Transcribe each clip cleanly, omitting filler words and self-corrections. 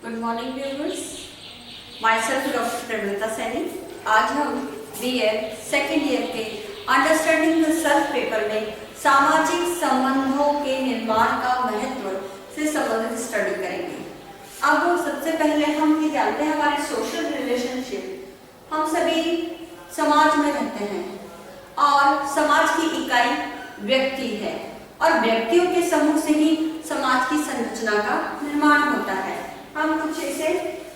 Good morning viewers, myself doctor Pranata Saini. आज हम BEd second year के अंडरस्टैंडिंग द सेल्फ पेपर में सामाजिक संबंधों के निर्माण का महत्व से संबंधित स्टडी करेंगे। अब सबसे पहले हम ये जानते हैं हमारे सोशल रिलेशनशिप। हम सभी समाज में रहते हैं और समाज की इकाई व्यक्ति है और व्यक्तियों के समूह से ही समाज की संरचना का निर्माण होता है। हम कुछ इसे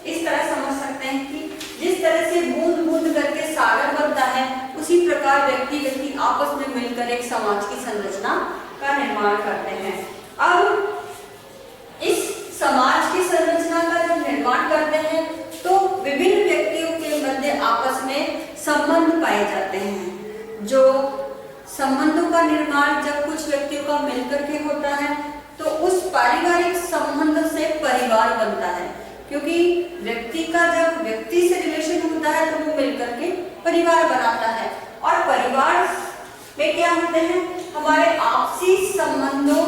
इस तरह समझ सकते हैं कि जिस तरह से बूंद बूंद करके सागर बनता है, उसी प्रकार व्यक्ति व्यक्ति आपस में मिलकर एक समाज की संरचना का निर्माण करते हैं। अब इस समाज की संरचना का जब निर्माण करते हैं तो विभिन्न व्यक्तियों के मध्य आपस में संबंध पाए जाते हैं। जो संबंधों का निर्माण जब कुछ व्यक्तियों का मिलकर के होता है तो उस पारिवारिक संबंध से परिवार बनता है, क्योंकि व्यक्ति का जब व्यक्ति से रिलेशन होता है तो वो मिलकर के परिवार बनाता है। और परिवार में क्या होते हैं, हमारे आपसी संबंधों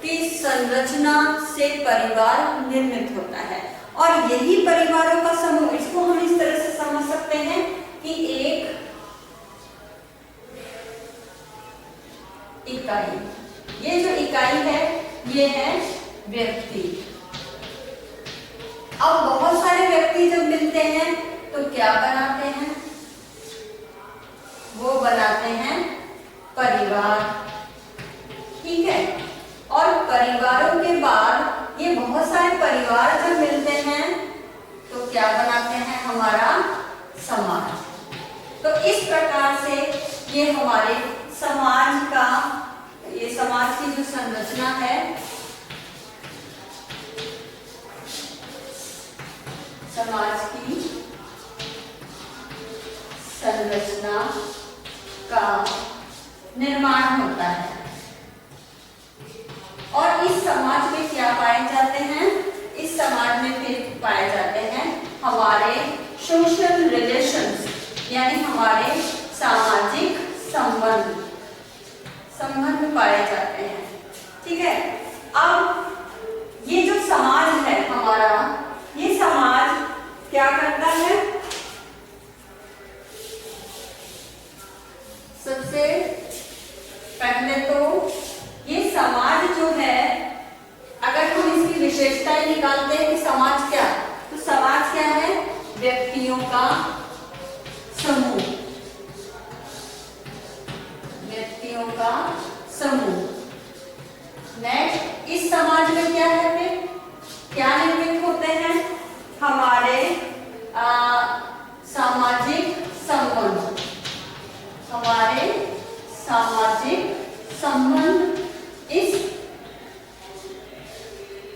की संरचना से परिवार निर्मित होता है। और यही परिवारों का समूह, इसको हम इस तरह से समझ सकते हैं कि एक इकाई, ये जो इकाई है ये है व्यक्ति। अब बहुत सारे व्यक्ति जब मिलते हैं तो क्या बनाते हैं, वो बनाते हैं परिवार, ठीक है। और परिवारों के बाद ये बहुत सारे परिवार जब मिलते हैं तो क्या बनाते हैं, हमारा समाज। तो इस प्रकार से ये हमारे समाज का, ये समाज की जो संरचना है, समाज की संरचना का निर्माण होता है। और इस समाज में क्या पाए जाते हैं, इस समाज में फिर पाए जाते हैं हमारे सोशल रिलेशंस, यानी हमारे सामाजिक संबंध पाए जाते हैं, ठीक है। अब ये जो समाज है हमारा, ये समाज क्या करता है, सबसे पहले तो ये समाज जो है, अगर हम इसकी विशेषताएं निकालते हैं कि समाज क्या, तो समाज क्या है, व्यक्तियों का समूह, व्यक्तियों का समूह। नेक्स्ट, इस समाज में क्या है, फिर क्या निर्मित होते हैं, हमारे सामाजिक संबंध, हमारे सामाजिक संबंध इस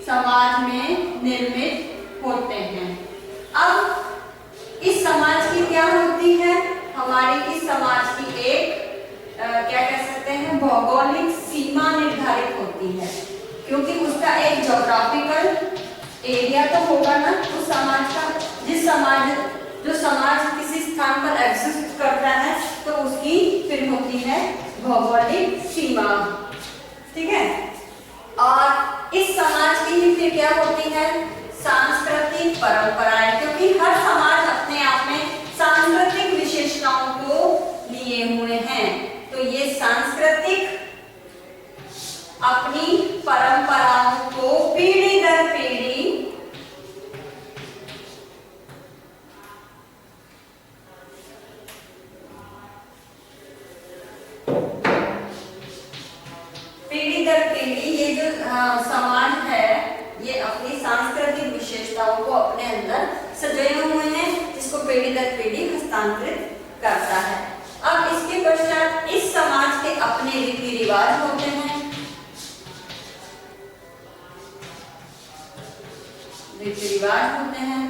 समाज में निर्मित होते हैं। अब इस समाज की क्या होती है, हमारी इस समाज की एक क्या कह सकते हैं, भौगोलिक सीमा निर्धारित होती है, क्योंकि उसका एक ज्योग्राफिकल एरिया तो होगा ना उस समाज का। जो समाज किसी स्थान पर एग्जिस्ट करता है तो उसकी फिर होती है भौगोलिक सीमा, ठीक है। और इस समाज की ही फिर क्या होती है, सांस्कृतिक परंपराएं, क्योंकि हर समाज अपने आप में सांस्कृतिक विशेषताओं को लिए हुए हैं। तो ये सांस्कृतिक अपनी परंपराओं को पीढ़ी दर पीढ़ी ये जो समाज है ये अपनी सांस्कृतिक विशेषताओं को अपने अंदर सजाए हुए हैं, जिसको पीढ़ी दर पीढ़ी हस्तांतरित करता है। अब इसके पश्चात इस समाज के अपने रीति रिवाज होते हैं, रीति रिवाज होते हैं।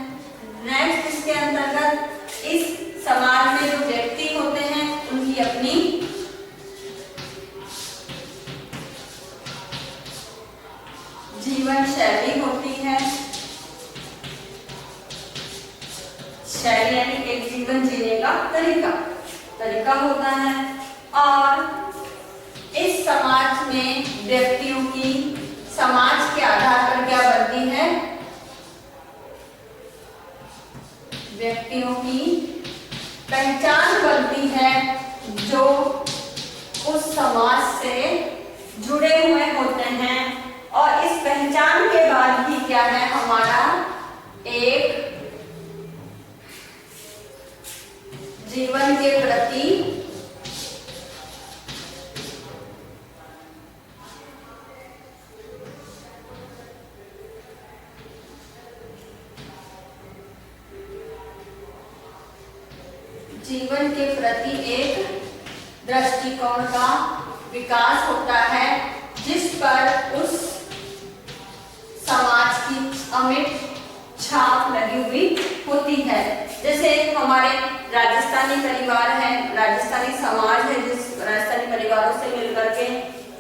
नेक्स्ट, इसके अंतर्गत इस समाज में जो व्यक्ति होते हैं उनकी अपनी जीवन शैली होती है, शैली यानी एक जीवन जीने का तरीका होता है। और इस समाज में व्यक्तियों की समाज के आधार पर क्या बनती है, व्यक्तियों की पहचान बनती है जो उस समाज से जुड़े हुए होते हैं। और इस पहचान के बाद ही क्या है, हमारा एक जीवन के प्रति एक दृष्टिकोण का विकास होता है, जिस पर उस समाज की अमिट छाप लगी हुई होती है। जैसे हमारे राजस्थानी परिवार है, राजस्थानी समाज है, जिस राजस्थानी परिवारों से मिलकर के,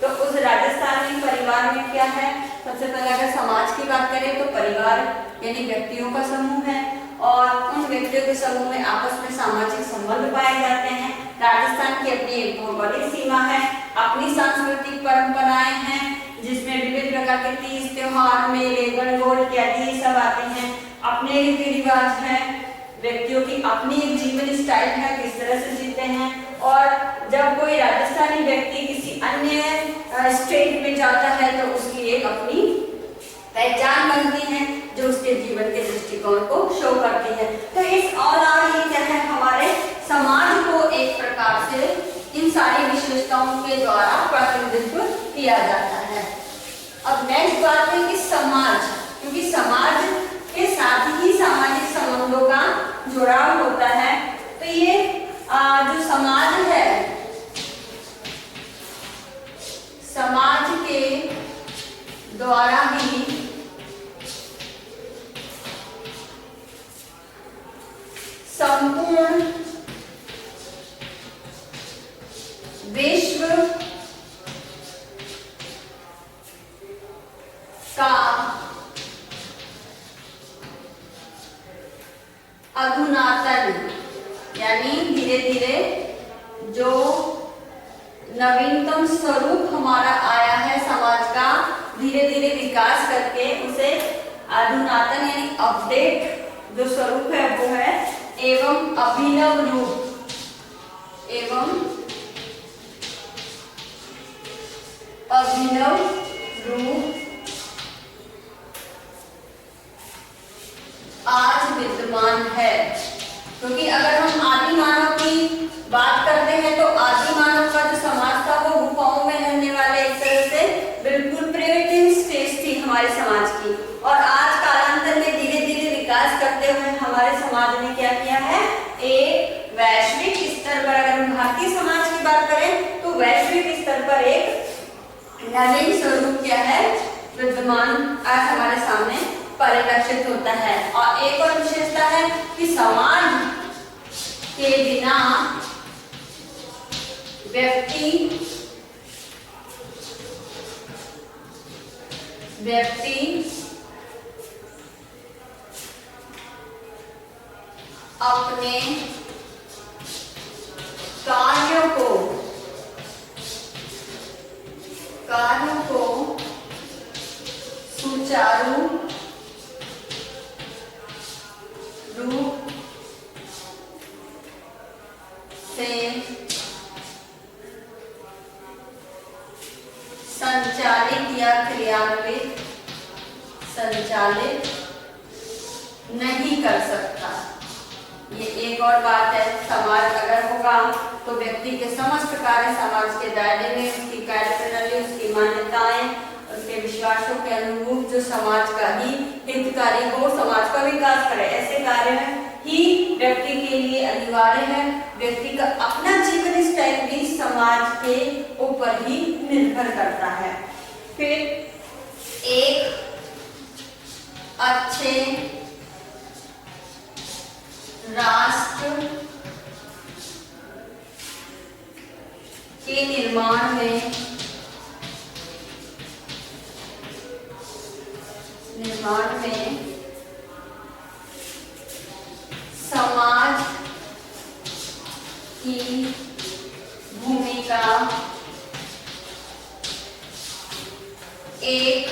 तो उस राजस्थानी परिवार में क्या है, सबसे पहले अगर समाज की बात करें तो परिवार यानी व्यक्तियों का समूह है, और उन व्यक्तियों के समूह में आपस में सामाजिक संबंध पाए जाते हैं। राजस्थान की अपनी एक बहुत बड़ी सीमा है, अपनी सांस्कृतिक परंपराएं हैं, जिसमें विभिन्न प्रकार के तीज त्योहार, मेले, गणगौर इत्यादि सब आते हैं। अपने रीति रिवाज है, व्यक्तियों की अपनी एक जीवन स्टाइल है, किस तरह से जीते हैं। और जब कोई राजस्थानी व्यक्ति किसी अन्य स्टेट में जाता है तो उसकी एक अपनी पहचान बनती है जो उसके जीवन के दृष्टिकोण को शो करती है। तो इस ऑल ये क्या है, हमारे समाज को एक प्रकार से इन सारी विशेषताओं के द्वारा प्रतिनिधित्व किया जाता है। अब नेक्स्ट बात है कि समाज, क्योंकि समाज के साथ ही सामाजिक संबंधों का जुड़ाव होता है, तो ये जो समाज है, समाज के द्वारा ही संपूर्ण विश्व का अधुनातन यानी धीरे धीरे जो नवीनतम स्वरूप हमारा आया है समाज का, धीरे धीरे विकास करके उसे अधुनातन यानी अपडेट जो स्वरूप है वो है एवं अभिनव रूप, एवं अभिनव रूप आज विद्यमान है। क्योंकि अगर हम आदि मानव की बात करते हैं तो आदि मानव का जो समाज था वो गुफाओं में रहने वाले एक तरह से बिल्कुल प्रिमिटिव स्टेज थी हमारे समाज की, और आज कालांतर में धीरे धीरे विकास करते हुए हमारे समाज ने क्या किया है, एक वैश्विक स्तर पर, अगर हम भारतीय समाज की बात करें तो वैश्विक स्तर पर एक नवीन स्वरूप क्या है विद्यमान आज हमारे सामने परिलक्षित होता है। और एक और विशेषता है कि समाज के बिना व्यक्ति अपने कार्यों को सुचारू रूप से संचालित या संचालित नहीं कर सकता। ये एक और बात है, समाज अगर होगा तो व्यक्ति के समस्त कार्य समाज के दायरे में, उसकी कार्य प्रणाली, उसकी मान्यताएं, उसके विश्वासों के अनुरूप जो समाज का ही हितकारी हो, समाज का विकास करे, ऐसे कार्य ही व्यक्ति के लिए अनिवार्य है। व्यक्ति का अपना जीवन स्टाइल भी समाज के ऊपर ही निर्भर करता है। फिर एक अच्छे राष्ट्र के निर्माण में समाज की भूमिका एक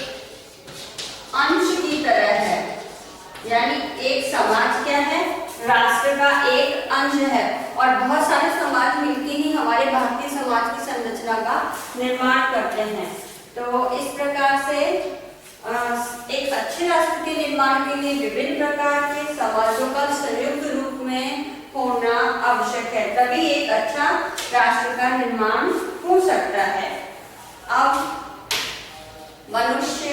अंश की तरह है। यानी एक समाज क्या है, राष्ट्र का एक अंश है और बहुत सारे समाज मिलकर ही हमारे भारतीय समाज की संरचना का निर्माण करते हैं। तो इस प्रकार से एक अच्छे राष्ट्र के निर्माण के लिए विभिन्न प्रकार के समाजों का संयुक्त रूप में होना आवश्यक है, तभी एक अच्छा राष्ट्र का निर्माण हो सकता है। अब मनुष्य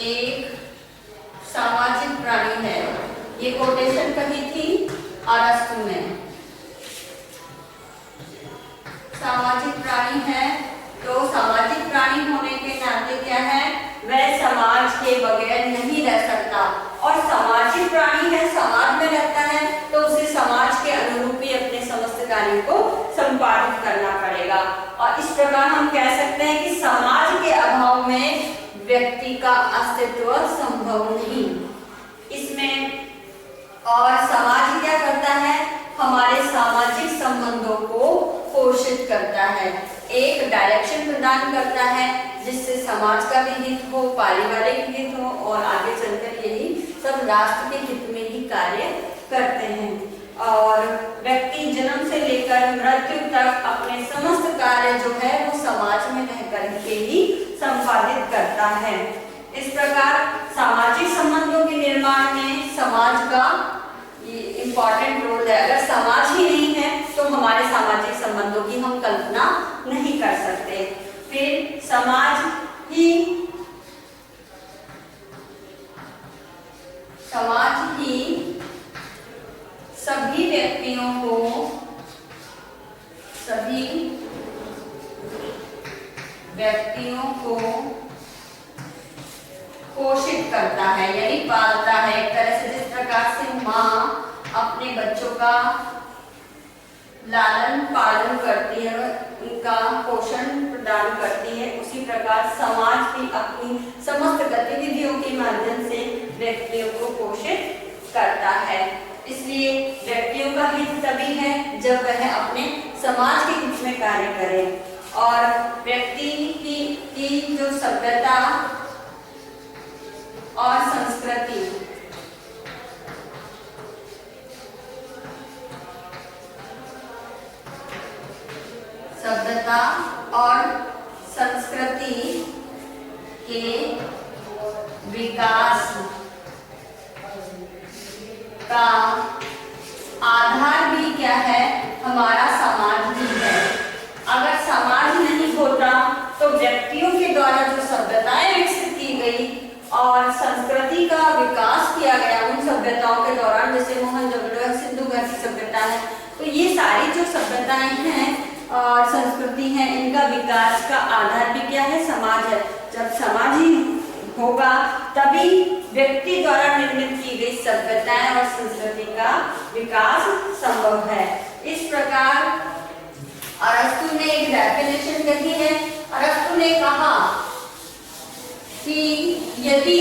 एक सामाजिक प्राणी है। ये कोटेशन कही थी अरस्तु ने। सामाजिक प्राणी है, तो सामाजिक प्राणी होने के नाते क्या है, वह समाज के बगैर नहीं रह सकता। और सामाजिक प्राणी है, समाज में रहता है, तो उसे समाज के अनुरूप ही अपने समस्त कार्यों को संपादित करना पड़ेगा। और इस प्रकार हम कह सकते हैं कि समाज के अभाव में व्यक्ति का अस्तित्व संभव नहीं। इसमें और समाज क्या करता है, हमारे सामाजिक संबंधों को पोषित करता है, एक डायरेक्शन प्रदान करता है, जिससे समाज का भी हित हो, पारिवारिक हित हो और आगे चलकर यही सब राष्ट्र के हित में ही कार्य करते हैं। और व्यक्ति जन्म से लेकर मृत्यु तक अपने समस्त कार्य जो है वो समाज में रहकर के ही संपादित करता है। इस प्रकार सामाजिक संबंधों के निर्माण में समाज का इम्पोर्टेंट रोल है। अगर समाज ही नहीं है तो हमारे सामाजिक संबंधों की हम कल्पना नहीं कर सकते। फिर समाज ही सभी व्यक्तियों को पोषित करता है, यानी पालता है। एक तरह से जिस प्रकार से माँ अपने बच्चों का लालन पालन करती है, उनका पोषण प्रदान करती है, उसी प्रकार समाज भी अपनी समस्त गतिविधियों के माध्यम से व्यक्तियों को पोषित करता है। इसलिए व्यक्तियों का हित तभी है जब वह अपने समाज के हित में कार्य करे। और व्यक्ति की जो सभ्यता और संस्कृति के विकास का आधार भी क्या है, हमारा समाज ही है। अगर समाज नहीं होता तो व्यक्तियों के द्वारा जो सभ्यताएं विकसित की गई और संस्कृति का विकास किया गया उन सभ्यताओं के दौरान, जैसे मोहनजोदड़ो सिंधु घाटी सभ्यता है, तो ये सारी जो सभ्यताएं हैं और संस्कृति है, इनका विकास का आधार भी क्या है, समाज है। जब समाज ही होगा तभी व्यक्ति द्वारा निर्मित की गई सभ्यताएं और संस्कृति का विकास संभव है। इस प्रकार अरस्तु ने एक डेफिनेशन कही है। अरस्तु ने कहा कि यदि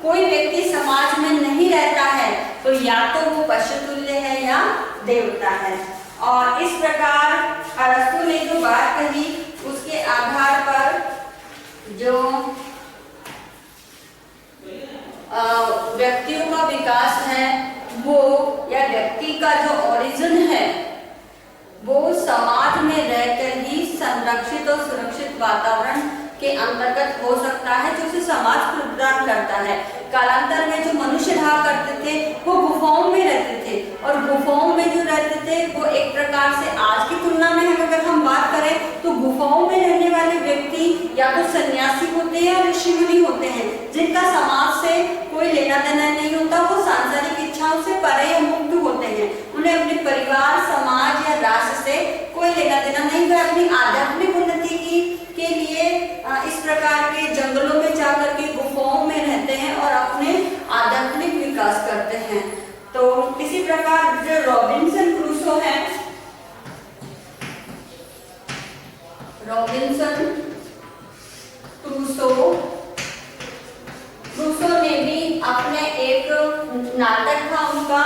कोई व्यक्ति समाज में नहीं रहता है तो या तो वो पशु तुल्य है या देवता है। और इस प्रकार अरस्तु ने जो बात कही उसके आधार पर जो व्यक्तियों का विकास है वो, या व्यक्ति का जो ओरिजिन है वो समाज में रहकर ही संरक्षित और सुरक्षित वातावरण के अंतर्गत हो सकता है, जो उसे समाज प्रदान करता है। कालांतर में जो मनुष्य रहा करते थे वो गुफाओं में रहते थे, और गुफाओं में जो रहते थे वो एक प्रकार से आज की तुलना में अगर हम बात करें तो गुफाओं में रहने वाले व्यक्ति या तो सन्यासी होते हैं या ऋषि मुनि होते हैं, जिनका समाज से कोई लेना देना नहीं होता, वो सांसारिक इच्छाओं से परे या मुक्त होते हैं। उन्हें अपने परिवार, समाज या राष्ट्र से कोई लेना देना नहीं, वे अपनी आध्यात्मिक उन्नति के लिए इस प्रकार के जंगलों में जाकर के गुफाओं में रहते हैं और अपने आध्यात्मिक विकास करते हैं। तो इसी प्रकार जो रॉबिन्सन क्रूसो है, रॉबिन्सन क्रूसो ने भी अपने एक नाटक था उनका,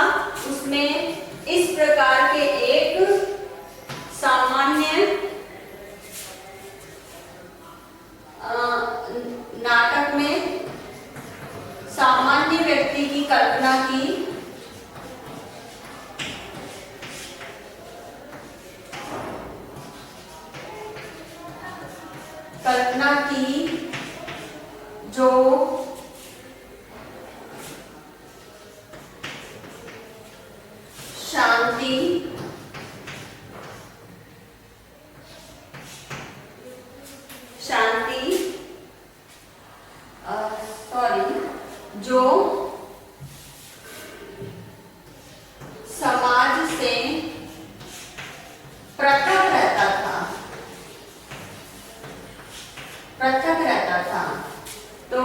उस इसमें इस प्रकार के एक सामान्य नाटक में सामान्य व्यक्ति की कल्पना की जो शांति जो समाज से पृथक रहता था। तो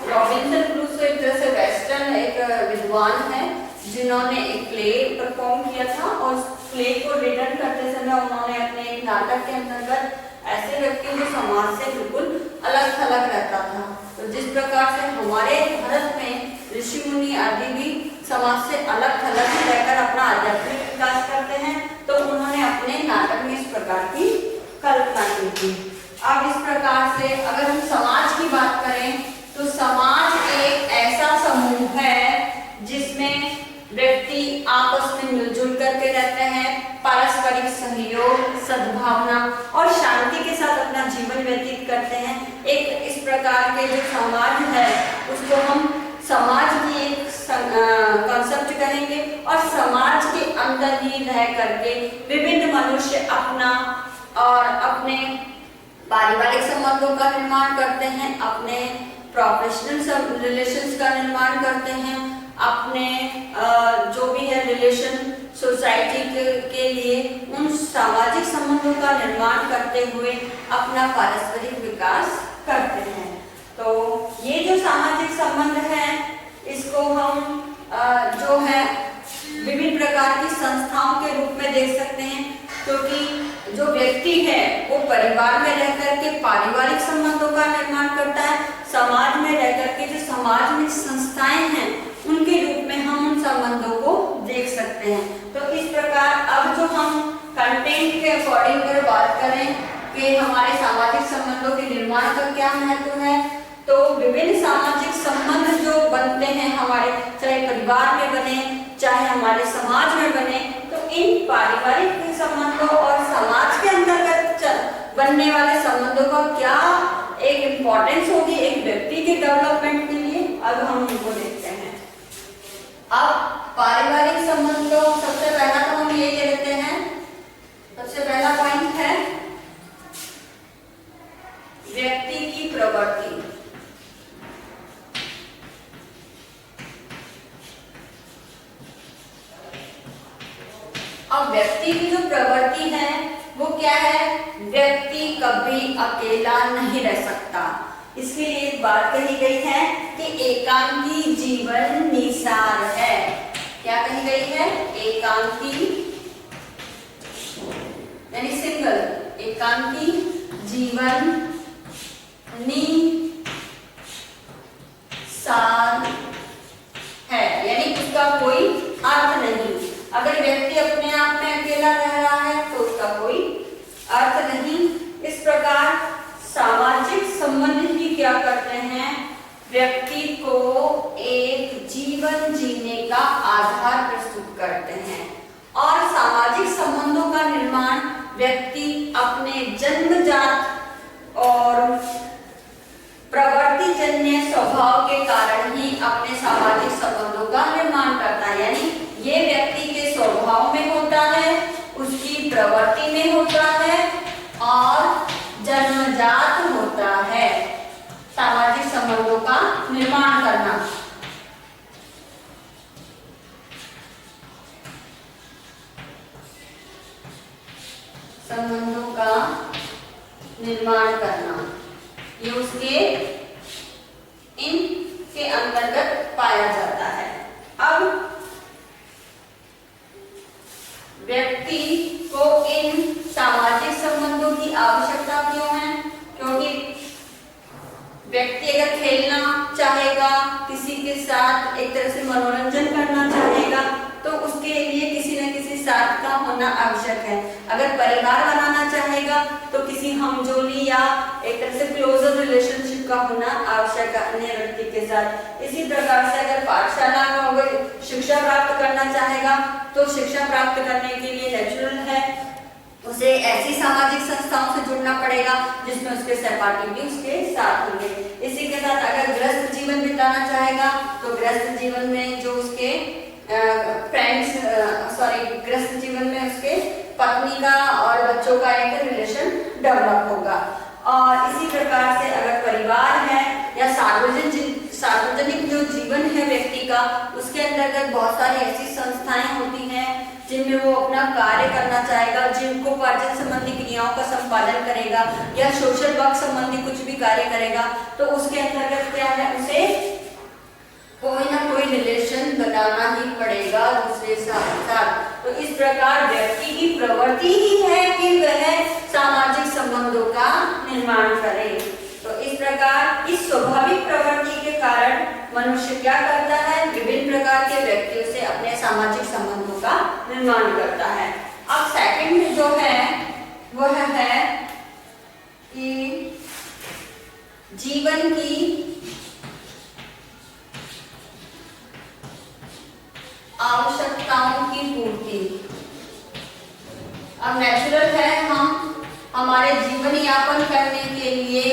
रॉबिन्सन क्रूसो एक तरह से वेस्टर्न एक विद्वान है जिन्होंने एक प्ले परफॉर्म किया था और प्ले को रिटर्न करते समय उन्होंने अपने एक नाटक के अंतर्गत ऐसे व्यक्ति जो समाज से बिल्कुल अलग थलग रहता था। तो जिस प्रकार से हमारे भारत में ऋषि मुनि आदि भी समाज से अलग थलग रहकर अपना आध्यात्मिक विकास करते हैं, तो उन्होंने अपने नाटक में इस प्रकार की कल्पना की थी। अब इस प्रकार से अगर हम समाज की बात करें तो समाज एक ऐसा समूह है जिसमें व्यक्ति आपस में मिलजुल करके रहते हैं, पारस्परिक सहयोग, सद्भावना और शांति के साथ अपना जीवन व्यतीत करते हैं। एक इस प्रकार के जो समाज है उसको हम समाज की एक कॉन्सेप्ट करेंगे और समाज के अंदर ही रह करके विभिन्न मनुष्य अपना और अपने पारिवारिक संबंधों का निर्माण करते हैं, अपने प्रोफेशनल रिलेशंस का निर्माण करते हैं, अपने जो भी है रिलेशन सोसाइटी के लिए उन सामाजिक संबंधों का निर्माण करते हुए अपना पारस्परिक विकास करते हैं। तो ये जो सामाजिक संबंध है इसको हम जो है विभिन्न प्रकार की संस्थाओं के रूप में देख सकते हैं, क्योंकि जो व्यक्ति है वो परिवार में रहकर के पारिवारिक संबंधों का निर्माण करता है, समाज में रहकर के जो समाज में संस्थाएं हैं उनके रूप में हम उन संबंधों को देख सकते हैं। तो इस प्रकार अब जो हम कंटेंट के अकॉर्डिंग अगर बात करें कि हमारे सामाजिक संबंधों के निर्माण का क्या महत्व है, तो विभिन्न सामाजिक संबंध जो बनते हैं हमारे, चाहे परिवार में बने चाहे हमारे समाज में बने, तो इन पारिवारिक संबंधों और समाज के अंतर्गत बनने वाले संबंधों का क्या एक इम्पोर्टेंस होगी एक व्यक्ति के डेवलपमेंट के लिए, अब हम उनको देखते हैं। अब पारिवारिक संबंधों सबसे पहला तो हम ये देखते हैं, सबसे पहला पॉइंट है व्यक्ति की प्रवृत्ति। अब व्यक्ति की जो प्रवृत्ति है वो क्या है, व्यक्ति कभी अकेला नहीं रह सकता। इसके लिए एक बात कही गई है कि एकांकी जीवन निसार है। क्या कही गई है, एकांकी यानी सिंगल, एकांकी जीवन निसार है, यानी उसका कोई अर्थ नहीं। अगर व्यक्ति अपने आप में अकेला रह रहा है तो उसका कोई अर्थ नहीं। इस प्रकार सामाजिक संबंध ही क्या करते हैं, व्यक्ति को एक जीवन जीने का आधार प्रस्तुत करते हैं और सामाजिक संबंधों का निर्माण व्यक्ति अपने जन्मजात और प्रवृत्ति जन्य स्वभाव के कारण ही अपने सामाजिक संबंधों का निर्माण करता है। यानी ये व्यक्ति के स्वभाव में होता है, उसकी प्रवृत्ति में होता है और जन्मजात होता है सामाजिक संबंधों का निर्माण करना। संबंधों का निर्माण करना ये उसके इनके अंतर्गत पाया जाता है। अब व्यक्ति को इन सामाजिक संबंधों की आवश्यकता क्यों है, क्योंकि व्यक्ति अगर खेलना चाहेगा, किसी के साथ एक तरह से मनोरंजन करना चाहेगा, तो उसके लिए होना आवश्यक है। अगर परिवार बनाना चाहेगा तो किसी हमजोली या एक तरह से क्लोजर रिलेशनशिप का होना आवश्यक है अन्य व्यक्ति के साथ। इसी प्रकार से अगर पाठशाला में शिक्षा प्राप्त करना चाहेगा तो शिक्षा प्राप्त करने के लिए नेचुरल है उसे ऐसी सामाजिक संस्थाओं से जुड़ना पड़ेगा जिसमें उसके सहपाठी भी उसके साथ होंगे। इसी के साथ अगर गृहस्थ जीवन बिताना चाहेगा तो गृहस्थ जीवन में जो उसके गृहस्थ जीवन में उसके पत्नी का और बच्चों का एक रिलेशन डेवलप होगा। और इसी प्रकार से अगर परिवार है या सार्वजनिक जो जीवन है व्यक्ति का, उसके अंतर्गत बहुत सारी ऐसी संस्थाएं होती हैं जिनमें वो अपना कार्य करना चाहेगा, जीविकोपार्जन संबंधी क्रियाओं का संपादन करेगा या सोशल वर्क संबंधी कुछ भी कार्य करेगा, तो उसके अंतर्गत क्या है, उसे कोई ना कोई रिलेशन बनाना ही पड़ेगा दूसरे साथ। तो इस प्रकार व्यक्ति की प्रवृत्ति ही है कि वह सामाजिक संबंधों का निर्माण करे। तो इस प्रकार इस स्वाभाविक प्रवृत्ति के कारण मनुष्य क्या करता है, विभिन्न प्रकार के व्यक्तियों से अपने सामाजिक संबंधों का निर्माण करता है। अब सेकंड जो है वह है कि जीवन की आवश्यकताओं की पूर्ति। अब नेचुरल है हम हमारे जीवन यापन करने के लिए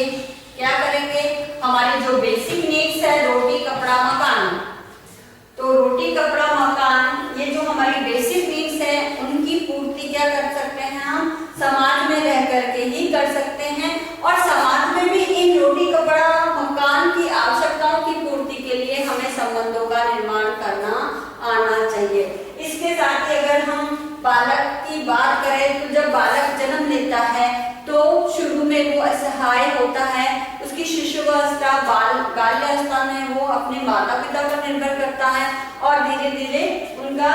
क्या करेंगे, हमारे जो बेसिक नीड्स है रोटी कपड़ा मकान, तो रोटी कपड़ा मकान ये जो हमारी बेसिक नीड्स है उनकी पूर्ति क्या कर सकते हैं, हम समाज में रह करके ही कर सकते हैं। और समाज में भी इन रोटी कपड़ा मकान की आवश्यकताओं की पूर्ति के लिए हमें संबंधों का निर्माण करना आना चाहिए। इसके साथ ही अगर हम बालक की बात करें तो जब बालक जन्म लेता है तो शुरू में वो असहाय होता है, उसकी शिशुअवस्था बाल्यावस्था में वो अपने माता पिता पर निर्भर करता है और धीरे धीरे उनका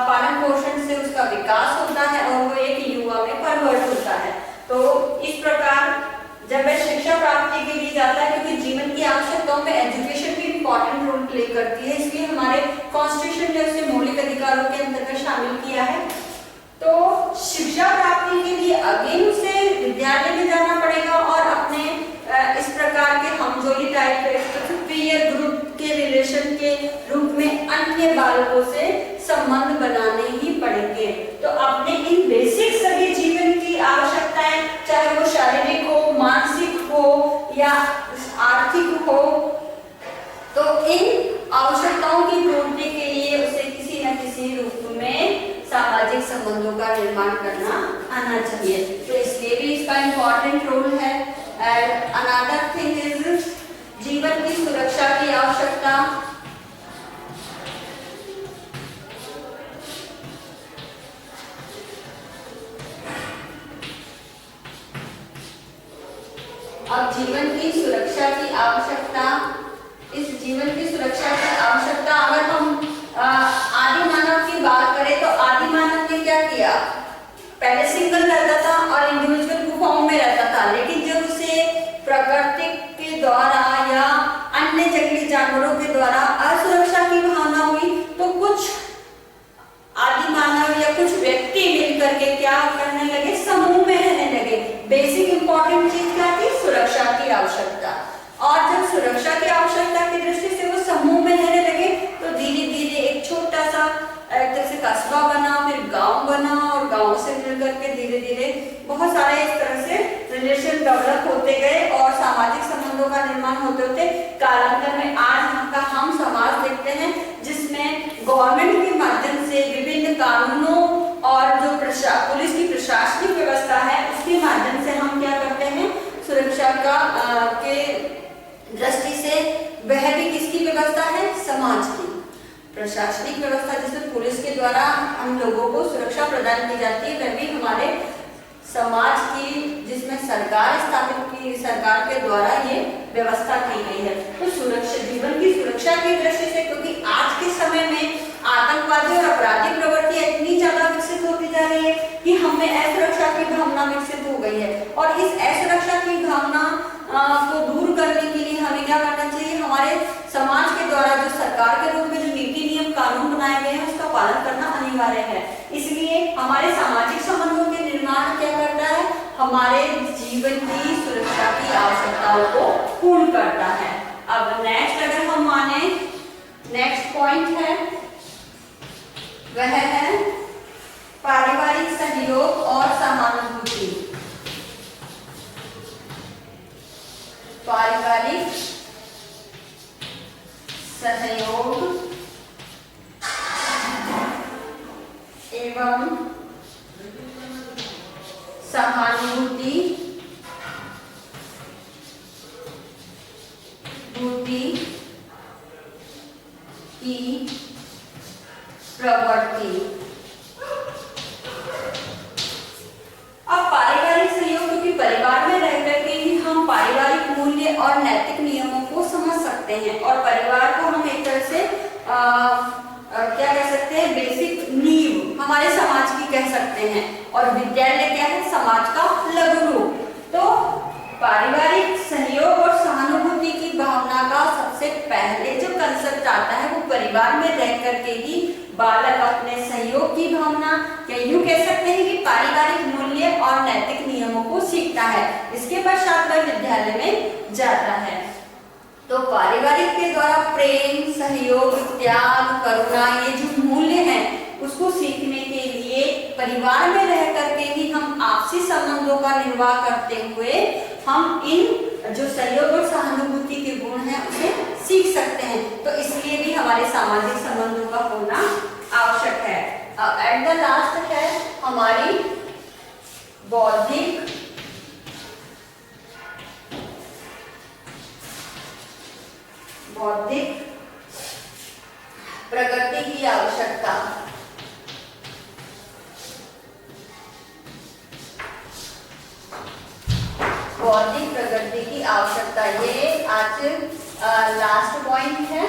पालन पोषण से उसका विकास होता है और वो एक युवा में परिवर्तित होता है। तो इस प्रकार जब वह शिक्षा प्राप्ति के लिए जाता है, क्योंकि जीवन की आवश्यकताओं में एजुकेशन भी इंपॉर्टेंट रोल प्ले करती है, इसलिए हमारे कॉन्स्टिट्यूशन ने उसे मौलिक अधिकारों के अंतर्गत शामिल किया है। तो शिक्षा प्राप्ति के लिए अगेन उसे विद्यालय में जाना पड़ेगा और अपने इस प्रकार के हमजोली टाइप पीयर ग्रुप के रिलेशन के रूप में अन्य बालकों से संबंध बनाने ही पड़ेंगे। तो अपने इन बेसिक सभी जीवन की आवश्यकताएं, चाहे वो शारीरिक हो, मानसिक हो या आर्थिक हो, तो इन आवश्यकताओं की पूर्ति के लिए उसे किसी न किसी रूप में सामाजिक संबंधों का निर्माण करना आना चाहिए। तो इसलिए भी इसका इम्पोर्टेंट रोल है। एंड अनदर थिंग इज जीवन की सुरक्षा की आवश्यकता। अब जीवन की सुरक्षा की आवश्यकता, इस जीवन की सुरक्षा की आवश्यकता अगर हम आदि मानव की बात करें तो आदि मानव ने क्या किया, पहले सिंगल रहता था और इंडिविजुअल गुफाओं में रहता था, लेकिन जब उसे प्रकृति के द्वारा या अन्य जंगली जानवरों के द्वारा असुरक्षा की भावना हुई तो कुछ आदि मानव या कुछ व्यक्ति मिलकर के क्या करने लगे, समूह में रहने लगे। बेसिक इंपॉर्टेंट चीज क्या थी, सुरक्षा की आवश्यकता। और जब सुरक्षा की आवश्यकता की दृष्टि से वो समूह में रहने लगे तो धीरे धीरे एक छोटा सा एक तरह से कस्बा बना, फिर गांव बना और गांव से मिलकर के धीरे धीरे बहुत सारे इस तरह से रिलेशन डेवलप होते गए और सामाजिक संबंधों का निर्माण होते होते कालांतर में आज हम समाज देखते हैं जिसमें गवर्नमेंट के माध्यम से विभिन्न कानूनों और जो पुलिस की प्रशासनिक व्यवस्था है उसके माध्यम से हम क्या करते हैं, सुरक्षा का के दृष्टि से वह भी किसकी व्यवस्था है, समाज की प्रशासनिक व्यवस्था जिसमें पुलिस के द्वारा हम लोगों को सुरक्षा प्रदान की जाती है, वह भी हमारे समाज की जिसमें सरकार स्थापित की, सरकार के द्वारा ये व्यवस्था की गई है। तो सुरक्षा, जीवन की सुरक्षा की दृष्टि से, क्योंकि आज के समय में आतंकवादी और आपराधिक प्रवृत्ति इतनी ज्यादा विकसित होती जा रही है कि हमें असुरक्षा की भावना विकसित हो गई है और इस असुरक्षा की भावना को दूर करने के लिए हमें क्या करना चाहिए, हमारे समाज के द्वारा जो सरकार के रूप में जो नीति नियम कानून बनाए गए हैं उसका पालन करना अनिवार्य है। इसलिए हमारे सामाजिक संबंधों के निर्माण क्या करता है, हमारे जीवन की सुरक्षा की आवश्यकताओं को पूर्ण करता है। अब नेक्स्ट अगर हम माने, नेक्स्ट पॉइंट है वह है पारिवारिक सहयोग और सहानुभूति। पारिवारिक सहयोग एवं सहानुभूति की प्रवृत्ति। अब पारिवारिक सहयोग, क्योंकि परिवार में रह करके ही हम पारिवारिक मूल्य और नैतिक नियमों को समझ सकते हैं, और परिवार को हम एक तरह से क्या कह सकते हैं, बेसिक नींव हमारे समाज की कह सकते हैं, और विद्यालय क्या है, समाज का लघु रूप। तो पारिवारिक सहयोग और सहानुभूति की भावना का सबसे पहले जो कंसेप्ट आता है वो परिवार में रह करके ही बालक अपने सहयोग की भावना, या यूं कह सकते हैं कि पारिवारिक मूल्य और नैतिक नियमों को सीखता है। इसके पश्चात वह विद्यालय में जाता है। तो पारिवारिक के द्वारा प्रेम, सहयोग, त्याग, करुणा, ये जो मूल्य हैं उसको सीखने के लिए परिवार में रह करके ही हम आपसी संबंधों का निर्वाह करते हुए हम इन जो सहयोग और सहानुभूति के गुण हैं उसे सीख सकते हैं। तो इसलिए भी हमारे सामाजिक संबंधों का होना आवश्यक है। एट द लास्ट है हमारी बौद्धिक प्रगति की आवश्यकता। बौद्धिक प्रगति की आवश्यकता, ये आज लास्ट पॉइंट है।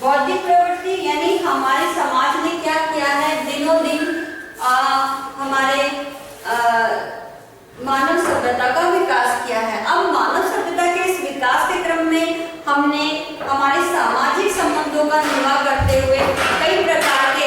बौद्धिक प्रवृत्ति यानी हमारे समाज ने क्या किया है, दिनों दिन हमारे मानव सभ्यता का विकास किया है। अब मानव सभ्यता के इस विकास के क्रम में हमने हमारे सामाजिक संबंधों का निर्वाह करते हुए कई प्रकार के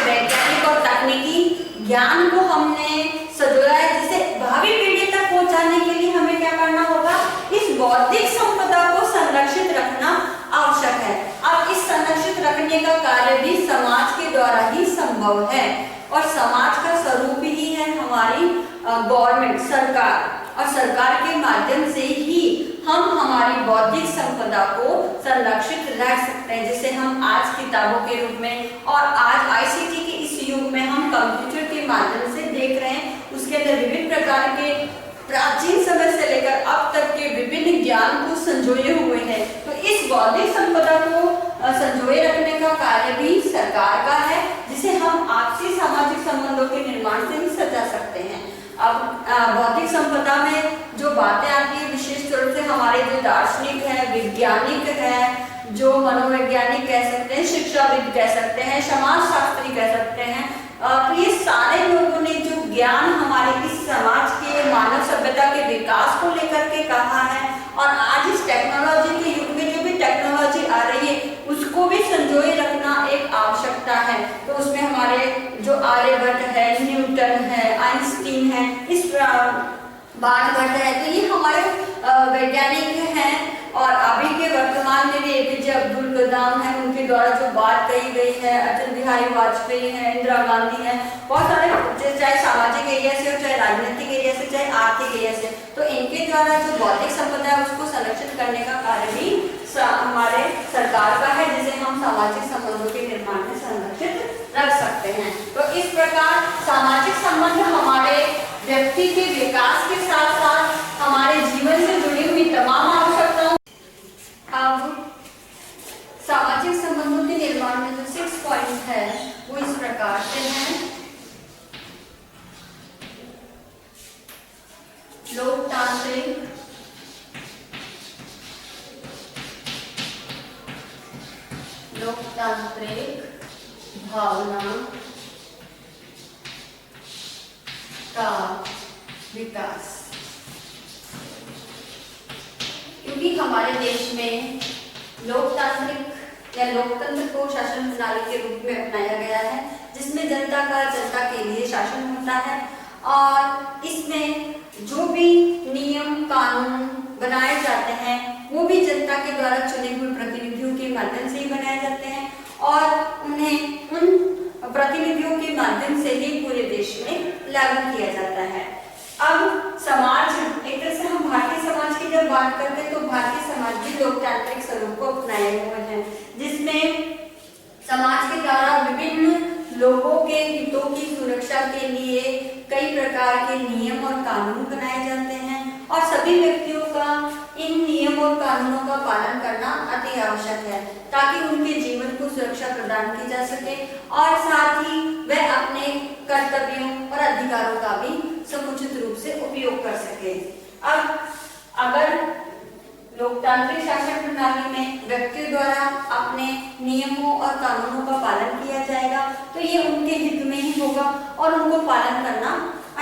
वैज्ञानिक और तकनीकी ज्ञान को हमने सजोया है, जिसे भावी पीढ़ी तक पहुंचाने के लिए हमें क्या करना होगा, इस बौद्धिक संपदा को संरक्षित रखना आवश्यक है। अब इस संरक्षित रखने का कार्य भी समाज के द्वारा ही संभव है, और समाज का स्वरूप ही है हमारी गवर्नमेंट, सरकार, और सरकार के माध्यम से ही हम हमारी बौद्धिक संपदा को संरक्षित रख सकते हैं, जिसे हम आज किताबों के रूप में और आज आईसीटी के इस युग में हम कंप्यूटर के माध्यम से देख रहे हैं। उसके अंदर विभिन्न प्रकार के प्राचीन समय से लेकर अब तक के विभिन्न ज्ञान को संजोए हुए हैं। तो इस बौद्धिक संपदा को संजोए रखने का कार्य भी सरकार का है, जिसे हम आपसी सामाजिक संबंधों के निर्माण से ही सजा सकते हैं। अब बौद्धिक संपदा में जो बातें आती है, विशेष रूप से हमारे जो दार्शनिक है, वैज्ञानिक है, जो मनोवैज्ञानिक कह सकते हैं, शिक्षाविद कह सकते हैं, समाज शास्त्री कह सकते हैं, तो ये सारे लोगों ने जो ज्ञान हमारे इस समाज के मानव सभ्यता के विकास को लेकर के कहा है, और आज इस टेक्नोलॉजी के युग में जो भी टेक्नोलॉजी आ रही है उसको भी संजोए रखना एक आवश्यकता है। तो उसमें हमारे जो आर्यभट्ट है, न्यूटन है, आइंस्टीन है, इस बाणभट्ट है, तो ये हमारे वैज्ञानिक हैं। और अभी के वर्तमान में भी एपीजे अब्दुल कलाम है, उनके द्वारा जो बात कही गई है, अटल बिहारी वाजपेयी है, इंदिरा गांधी है, बहुत सारे, चाहे सामाजिक एरिया से हो, चाहे राजनीतिक एरिया से, चाहे आर्थिक एरिया से, तो इनके द्वारा जो बौद्धिक संपदा है उसको संरक्षित करने का कार्य भी हमारे सरकार का है, जिसे हम सामाजिक संबंधों के निर्माण में संरक्षित रख सकते हैं। तो इस प्रकार सामाजिक संबंध हमारे व्यक्ति के विकास के साथ साथ हमारे जीवन से जुड़ी हुई तमाम आवश्यकताओं। अब सामाजिक संबंधों के निर्माण में जो 6 पॉइंट है वो इस प्रकार से हैं। लोकतांत्रिक भावना का विकास, क्योंकि हमारे देश में लोकतांत्रिक या लोकतंत्र को शासन प्रणाली के रूप में अपनाया गया है, जिसमें जनता का जनता के लिए शासन होता है और इसमें जो भी नियम कानून बनाए जाते हैं वो भी जनता के द्वारा चुने हुए प्रतिनिधियों के माध्यम से ही बनाए जाते हैं और उन्हें उन प्रतिनिधियों के माध्यम से ही पूरे देश में लागू किया जाता है। अब समाज, एक तरह से हम भारतीय समाज की जब बात करते हैं तो भारतीय समाज भी लोकतांत्रिक स्वरूप को अपनाए हुए हैं, जिसमें समाज के द्वारा विभिन्न लोगों के हितों की सुरक्षा के लिए कई प्रकार के नियम और कानून बनाए जाते हैं और सभी व्यक्तियों का इन नियम और कानूनों का पालन करना अति आवश्यक है ताकि उनके जीवन को सुरक्षा प्रदान की जा सके और साथ ही वह अपने कर्तव्यों और अधिकारों का भी समुचित रूप से उपयोग कर सके। अब अगर लोकतांत्रिक शासन प्रणाली में व्यक्तियों द्वारा अपने नियमों और कानूनों का पालन किया जाएगा तो ये उनके हित में ही होगा और उनको पालन करना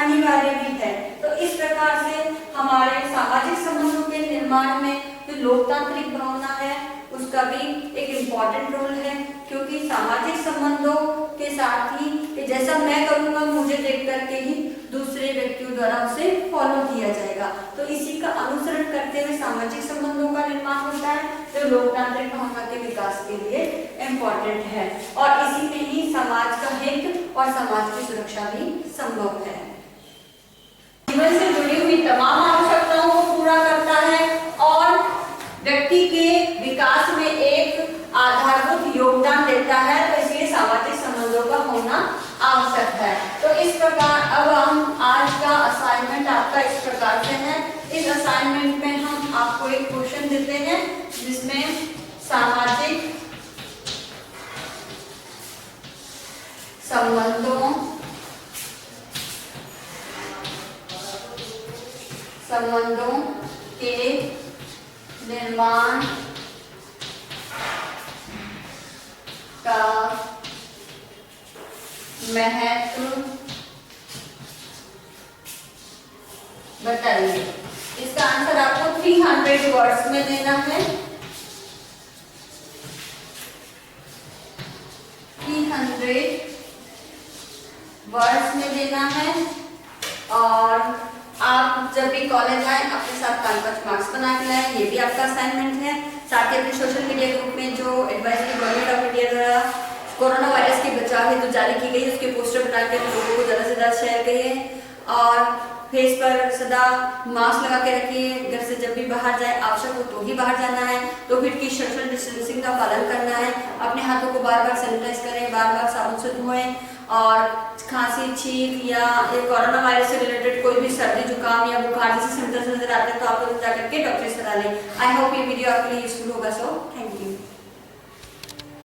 अनिवार्य भी है। तो इस प्रकार से हमारे सामाजिक संबंधों के निर्माण में जो लोकतांत्रिक भावना है उसका भी एक इम्पोर्टेंट रोल है, क्योंकि सामाजिक संबंधों के साथ ही कि जैसा मैं करूंगा मुझे देख करके ही दूसरे व्यक्तियों द्वारा उसे फॉलो किया जाएगा। तो इसी का अनुसरण करते हुए सामाजिक संबंधों का निर्माण होता है जो लोकतांत्रिक भावना के विकास के लिए इम्पोर्टेंट है और इसी में ही समाज का हित और समाज की सुरक्षा भी संभव है। जीवन से जुड़ी हुई तमाम आवश्यकताओं को पूरा करता है और व्यक्ति के विकास में एक आधारभूत योगदान देता है, तो इसलिए सामाजिक संबंधों का होना आवश्यक है। तो इस प्रकार अब हम आज का असाइनमेंट आपका इस प्रकार से है। इस असाइनमेंट में हम आपको एक क्वेश्चन देते हैं जिसमें सामाजिक संबंधों के निर्माण का महत्व बताइए। इसका आंसर आपको 300 वर्ड्स में देना है। 300 वर्ड्स में देना है और आप जब भी कॉलेज आए अपने साथ 5 मार्क्स बना के लाए, ये भी आपका असाइनमेंट है। साथ ही अपने सोशल मीडिया ग्रुप में जो एडवाइजरी गवर्नमेंट ऑफ इंडिया द्वारा कोरोना वायरस के बचाव हेतु जारी की गई उसके पोस्टर बना के लोगों को ज़्यादा से ज़्यादा शेयर करिए और फेस पर सदा मास्क लगा के रखिए। घर से जब भी बाहर जाए आवश्यक हो तो ही बाहर जाना है, 2 फीट की सोशल डिस्टेंसिंग का पालन करना है। अपने हाथों को बार बार सैनिटाइज करें, बार बार साबुन से धोएं और खांसी, छींक या कोरोना वायरस से रिलेटेड कोई भी सर्दी जुकाम या बुखार जैसे सिम्टम्स नजर आते हैं तो आप लोग जाकर के डॉक्टर से सलाह लें। आई होप ये वीडियो आपके लिए यूजफुल होगा। So thank you.